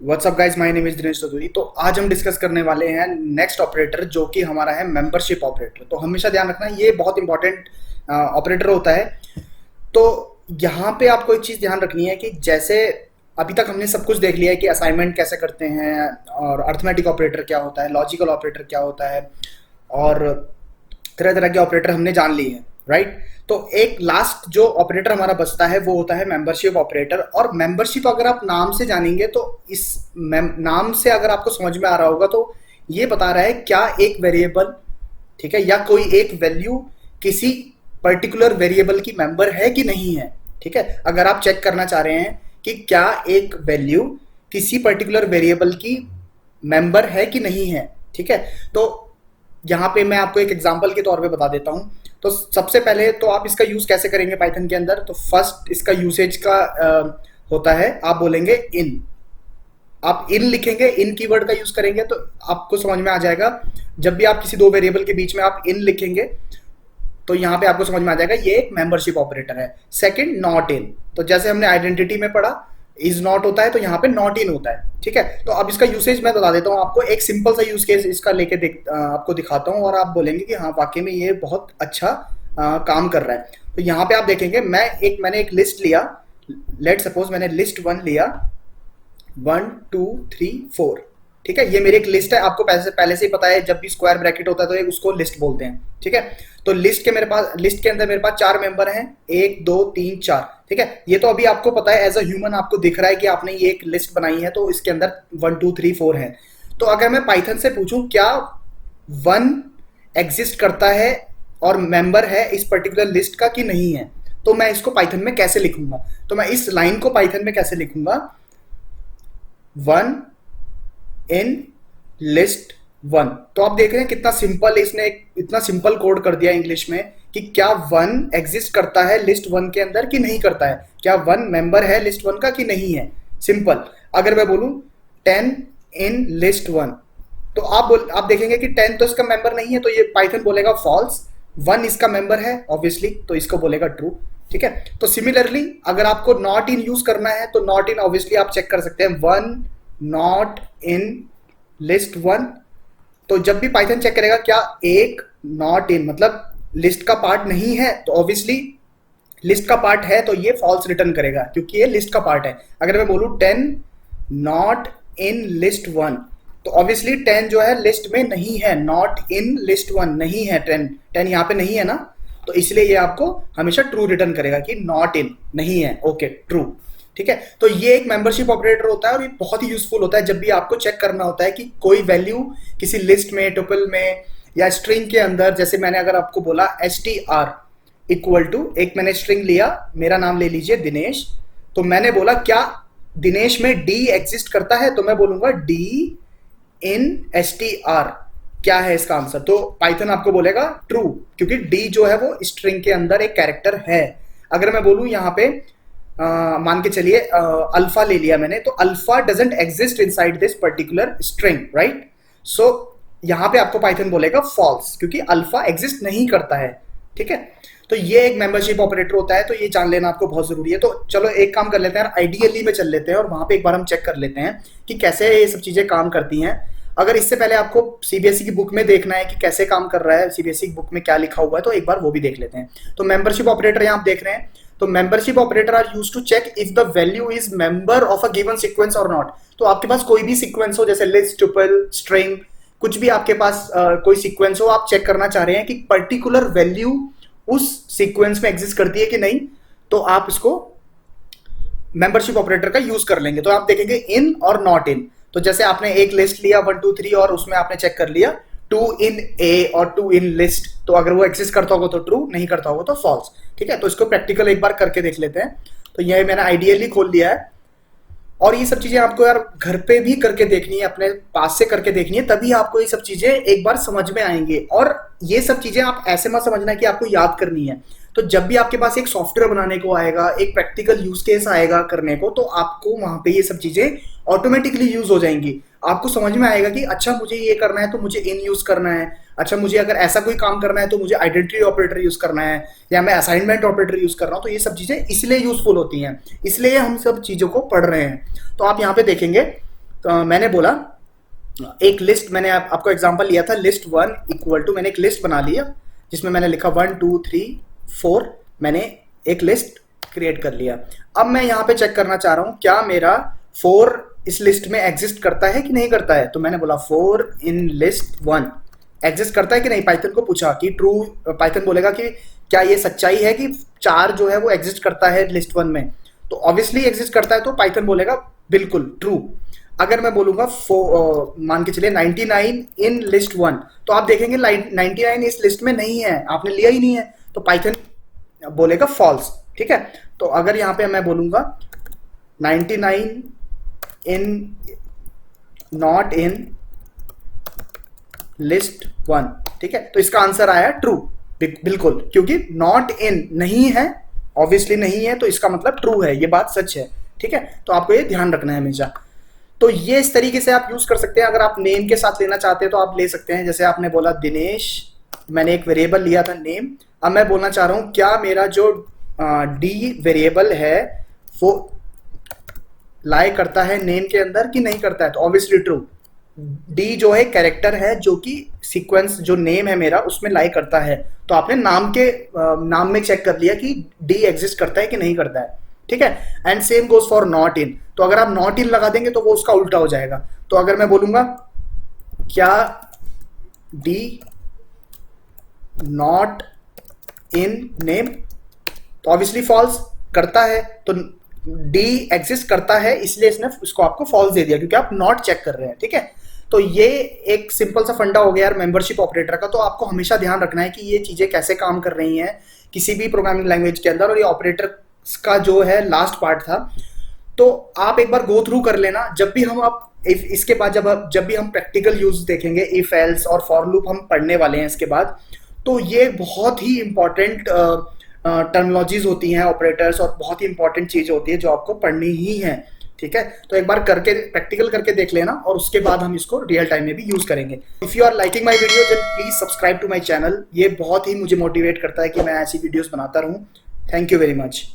WhatsApp guys, my name is Dinesh Chaudhary. तो आज हम डिस्कस करने वाले हैं नेक्स्ट ऑपरेटर जो कि हमारा है मेंबरशिप ऑपरेटर। तो हमेशा ध्यान रखना ये बहुत इंपॉर्टेंट ऑपरेटर होता है। तो यहाँ पे आपको एक चीज ध्यान रखनी है कि जैसे अभी तक हमने सब कुछ देख लिया है कि असाइनमेंट कैसे करते हैं और अर्थमेटिक ऑपरेटर क्या होता है, लॉजिकल ऑपरेटर क्या होता है और तरह तरह के ऑपरेटर हमने जान लिए हैं, राइट। तो एक लास्ट जो ऑपरेटर हमारा बचता है वो होता है मेंबरशिप ऑपरेटर। और मेंबरशिप अगर आप नाम से जानेंगे तो इस नाम से अगर आपको समझ में आ रहा होगा तो ये बता रहा है क्या एक वेरिएबल, ठीक है, या कोई एक वैल्यू किसी पर्टिकुलर वेरिएबल की मेंबर है कि नहीं है। ठीक है, अगर आप चेक करना चाह रहे हैं कि क्या एक वैल्यू किसी पर्टिकुलर वेरिएबल की मेंबर है कि नहीं है, ठीक है, तो यहाँ पे मैं आपको एक एग्जांपल के तौर पे बता देता हूँ। तो सबसे पहले तो आप इसका यूज कैसे करेंगे पाइथन के अंदर। तो फर्स्ट इसका यूसेज का होता है, आप बोलेंगे इन। आप इन लिखेंगे, इन कीवर्ड का यूज करेंगे तो आपको समझ में आ जाएगा। जब भी आप किसी दो वेरिएबल के बीच में आप इन लिखेंगे तो यहाँ पे आपको समझ में आ जाएगा ये एक मेंबरशिप ऑपरेटर है। Second, not in. तो जैसे हमने आइडेंटिटी में पढ़ा इज नॉट होता है तो यहाँ पे नॉट इन होता है। ठीक है, तो अब इसका यूसेज मैं बता देता हूँ आपको। एक सिंपल सा यूज केस इसका लेके आपको दिखाता हूँ और आप बोलेंगे कि हाँ वाकई में ये बहुत अच्छा काम कर रहा है। तो यहाँ पे आप देखेंगे मैंने एक लिस्ट लिया। लेट सपोज मैंने लिस्ट 1 लिया, 1 2 3 4। ठीक है, ये मेरी एक लिस्ट है। आपको पहले से ही पता है जब भी स्क्वायर ब्रैकेट होता है तो एक उसको लिस्ट बोलते हैं। ठीक है, तो लिस्ट के अंदर मेरे पास 4 मेंबर हैं, 1 2 3 4। ठीक है, ये तो अभी आपको पता है, एज अ ह्यूमन आपको दिख रहा है कि आपने ये एक लिस्ट बनाई है तो इसके अंदर 1 2 3 4 है। तो अगर मैं पाइथन से पूछूं क्या 1 एग्जिस्ट करता है और मेंबर है इस पर्टिकुलर लिस्ट का कि नहीं है, तो मैं इसको पाइथन में कैसे लिखूंगा। तो मैं इस लाइन को पाइथन में कैसे लिखूंगा, 1 इन लिस्ट 1। तो आप देख रहे हैं कितना सिंपल, इसने इतना सिंपल कोड कर दिया इंग्लिश में कि क्या 1 एग्जिस्ट करता है लिस्ट 1 के अंदर कि नहीं करता है, क्या 1 मेंबर है लिस्ट 1 का कि नहीं है। सिंपल। अगर मैं बोलूं 10 इन लिस्ट 1 तो आप देखेंगे कि 10 तो इसका मेंबर नहीं है तो ये पाइथन बोलेगा फॉल्स। 1 इसका मेंबर है ऑब्वियसली तो इसको बोलेगा ट्रू। ठीक है, तो सिमिलरली अगर आपको नॉट इन यूज करना है तो नॉट इन ऑब्वियसली आप चेक कर सकते हैं, 1 नॉट इन लिस्ट 1। तो जब भी पाइथन चेक करेगा क्या एक नॉट इन मतलब लिस्ट का पार्ट नहीं है तो ऑब्वियसली लिस्ट का पार्ट है तो ये फॉल्स रिटर्न करेगा क्योंकि ये लिस्ट का पार्ट है। अगर मैं बोलूं 10 नॉट इन लिस्ट 1 तो ऑब्वियसली 10 जो है लिस्ट में नहीं है, नॉट इन लिस्ट 1 नहीं है, 10 यहाँ पे नहीं है ना, तो इसलिए ये आपको हमेशा ट्रू रिटर्न करेगा कि नॉट इन नहीं है। Okay, true. ठीक है, तो ये एक मेंबरशिप ऑपरेटर होता है और ये बहुत ही यूजफुल होता है जब भी आपको चेक करना होता है कि कोई वैल्यू किसी लिस्ट में, टुपल में या स्ट्रिंग के अंदर। जैसे मैंने अगर आपको बोला str इक्वल टू, एक मैंने स्ट्रिंग लिया, मेरा नाम ले लीजिए दिनेश, तो मैंने बोला क्या दिनेश में d एग्जिस्ट करता है, तो मैं बोलूंगा d इन str। क्या है इसका आंसर, तो पाइथन आपको बोलेगा ट्रू क्योंकि d जो है वो स्ट्रिंग के अंदर एक कैरेक्टर है। अगर मैं बोलूं यहाँ पे मान के चलिए अल्फा ले लिया मैंने, तो alpha doesn't exist inside this particular string, right. So यहाँ पे आपको पाइथन बोलेगा फॉल्स क्योंकि अल्फा एग्जिस्ट नहीं करता है। ठीक है, तो ये एक मेंबरशिप ऑपरेटर होता है, तो ये जान लेना आपको बहुत जरूरी है। तो चलो एक काम कर लेते हैं, आइडियली में चल लेते हैं और वहां पे एक बार हम चेक कर लेते हैं कि कैसे ये सब चीजें काम करती हैं। अगर इससे पहले आपको सीबीएसई की बुक में देखना है कि कैसे काम कर रहा है, सीबीएसई की बुक में क्या लिखा हुआ है, तो एक बार वो भी देख लेते हैं। तो मेंबरशिप ऑपरेटर यहाँ आप देख रहे हैं, तो membership operator are used to check if the value is member of a given sequence और नॉट। तो आपके पास कोई भी सीक्वेंस हो, जैसे लिस्ट, टुपल, स्ट्रिंग, कुछ भी आपके पास कोई सीक्वेंस हो, आप चेक करना चाह रहे हैं कि पर्टिकुलर वैल्यू उस सीक्वेंस में एग्जिस्ट करती है कि नहीं, तो आप इसको मेंबरशिप ऑपरेटर का यूज कर लेंगे। तो आप देखेंगे इन और नॉट इन। तो जैसे आपने एक लिस्ट लिया 1 2 3 और उसमें आपने चेक कर लिया 2 इन ए और 2 इन लिस्ट, तो अगर वो एग्जिस्ट करता होगा तो ट्रू, नहीं करता होगा तो फॉल्स। ठीक है, तो इसको प्रैक्टिकल एक बार करके देख लेते हैं। तो ये मैंने आइडियली खोल लिया है और ये सब चीजें आपको यार घर पे भी करके देखनी है, अपने पास से करके देखनी है, तभी आपको ये सब चीजें एक बार समझ में आएंगे। और ये सब चीजें आप ऐसे मत समझना कि आपको याद करनी है। तो जब भी आपके पास एक सॉफ्टवेयर बनाने को आएगा, एक प्रैक्टिकल यूज केस आएगा करने को, तो आपको वहां पे ये सब चीजें ऑटोमेटिकली यूज हो जाएंगी। आपको समझ में आएगा कि अच्छा मुझे ये करना है तो मुझे इन यूज करना है, अच्छा मुझे अगर ऐसा कोई काम करना है तो मुझे आइडेंटिटी ऑपरेटर यूज करना है, या मैं असाइनमेंट ऑपरेटर यूज कर रहा हूँ। तो ये सब चीजें इसलिए यूजफुल होती हैं, इसलिए हम सब चीजों को पढ़ रहे हैं। तो आप यहाँ पे देखेंगे मैंने बोला एक लिस्ट, मैंने आपको एग्जांपल लिया था लिस्ट 1 इक्वल टू, मैंने एक लिस्ट बना लिया जिसमें मैंने लिखा 1 2 3 4, मैंने एक लिस्ट क्रिएट कर लिया। अब मैं यहाँ पे चेक करना चाह रहा हूँ क्या मेरा 4 इस लिस्ट में एग्जिस्ट करता है कि नहीं करता है। तो मैंने बोला 4 इन लिस्ट 1 एग्जिस्ट करता है कि नहीं, पाइथन को पूछा कि ट्रू। पाइथन बोलेगा कि क्या ये सच्चाई है कि 4 जो है वो एग्जिस्ट करता है लिस्ट 1 में। तो ऑब्वियसली एग्जिस्ट करता है, तो पाइथन बोलेगा बिल्कुल ट्रू। अगर मैं बोलूंगा मान के चलिए 99 इन लिस्ट 1, तो आप देखेंगे 99 इस लिस्ट में नहीं है, आपने लिया ही नहीं है, तो पाइथन बोलेगा फॉल्स। ठीक है, तो अगर यहाँ पे मैं बोलूंगा 99 इन नॉट इन लिस्ट 1, ठीक है, तो इसका आंसर आया ट्रू बिल्कुल, क्योंकि नॉट इन नहीं है, ऑब्वियसली नहीं है, तो इसका मतलब ट्रू है, ये बात सच है। ठीक है, तो आपको ये ध्यान रखना है हमेशा। तो ये इस तरीके से आप यूज कर सकते हैं। अगर आप नेम के साथ लेना चाहते हैं तो आप ले सकते हैं। जैसे आपने बोला दिनेश, मैंने एक वेरिएबल लिया था नेम, अब मैं बोलना चाह रहा हूं क्या मेरा जो डी वेरिएबल है वो लाई करता है नेम के अंदर कि नहीं करता है, तो ऑब्वियसली ट्रू। डी जो है कैरेक्टर है जो कि सीक्वेंस जो नेम है मेरा उसमें लाई करता है, तो आपने नाम में चेक कर लिया कि डी एग्जिस्ट करता है कि नहीं करता है। ठीक है, and same goes for not in, तो अगर आप नॉट इन लगा देंगे तो वो उसका उल्टा हो जाएगा। तो अगर मैं बोलूंगा क्या डी नॉट इन नेम, तो ऑब्वियसली फॉल्स करता है, तो डी एग्जिस्ट करता है इसलिए इसने इसको आपको फॉल्स दे दिया क्योंकि आप नॉट चेक कर रहे हैं। ठीक है, तो ये एक सिंपल सा फंडा हो गया यार मेंबरशिप ऑपरेटर का। तो आपको हमेशा ध्यान रखना है कि ये चीजें कैसे काम कर रही हैं किसी भी प्रोग्रामिंग लैंग्वेज के अंदर, और ये ऑपरेटर का जो है लास्ट पार्ट था, तो आप एक बार गो थ्रू कर लेना। जब भी हम आप इसके बाद जब भी हम प्रैक्टिकल यूज देखेंगे, इफ एल्स और फॉर लूप हम पढ़ने वाले हैं इसके बाद, तो ये बहुत ही इंपॉर्टेंट टर्मिनोलॉजीज होती हैं ऑपरेटर्स, और बहुत ही इंपॉर्टेंट चीज होती है जो आपको पढ़नी ही है। ठीक है, तो एक बार करके प्रैक्टिकल करके देख लेना, और उसके बाद हम इसको रियल टाइम में भी यूज करेंगे। If you are liking my video then please subscribe to my channel, ये बहुत ही मुझे मोटिवेट करता है कि मैं ऐसी वीडियोस बनाता रहूं। Thank you very much.